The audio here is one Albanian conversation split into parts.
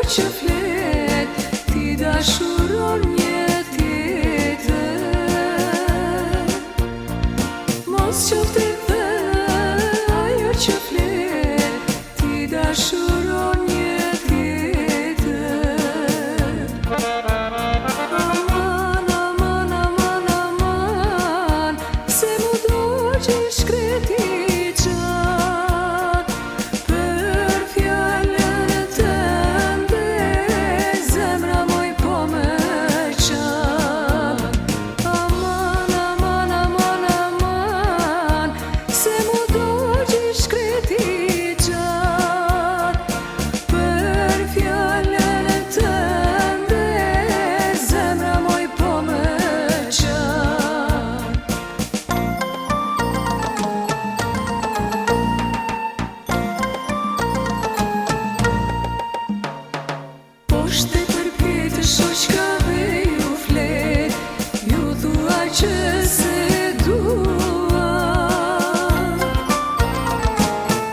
që flet, ti dashuron një tjetër. Mos qofte dhe ajo që flet, ti dashuron një tjetër. Aman, aman, aman, aman, se mu do që i shkreti qatë, për fjallën tënde zemra moj po me qatë. Aman, aman, aman, aman, se mu do që i shkreti qatë, për fjallën tënde zemra moj po me qatë. Poshte për pjetë shoqkave ju flet, ju thua që se dua.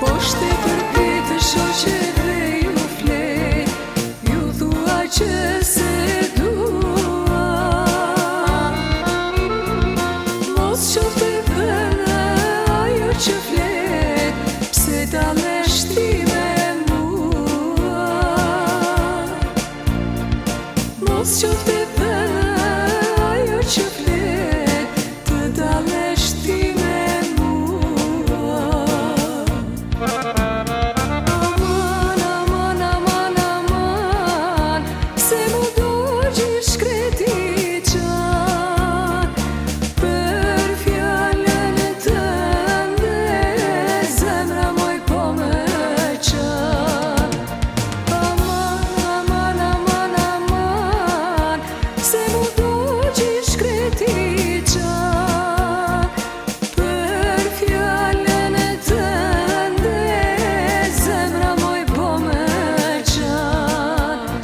Poshte për pjetë shoqeve ju flet, ju thua që se dua. Mos qofte vënë ajo që flet, pse dallesh ti me mua. Mos qofte vënë ajo që flet, të dallesh ti me mua. Aman, aman, aman, aman, se mu do që i shkreti qatë, për fjallën tënde zemra moj po me qatë. Aman, aman, aman, aman, se mu do që i shkreti qatë, për fjallën tënde zemra moj po me qatë.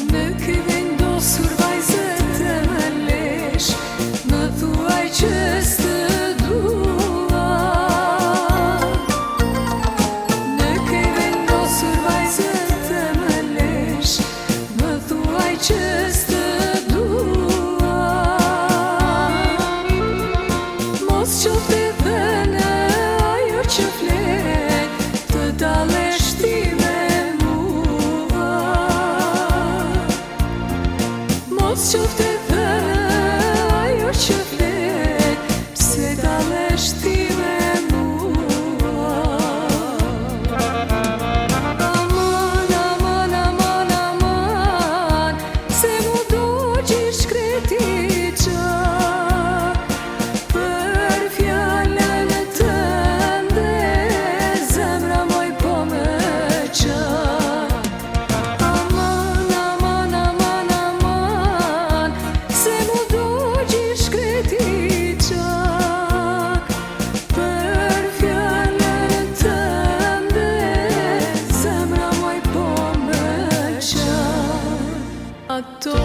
Në ky vendosur vajzët e më lesh, më thuaj që s'të dua. Në ky vendosur vajzët e më lesh, më thuaj që s'të dua. Mos qofte vënë ajo që flet, të dallesh ti me mua. Mos qofte vënë ajo që flet, pse dallesh ti me mua. Aman, aman, aman, aman, se mu do që i shkreti qatë, për fjallën tënde zemra moj po me qatë. Aman, aman, aman, aman, se mu do që i shkreti qatë, për fjallën tënde zemra moj po me qatë. Ato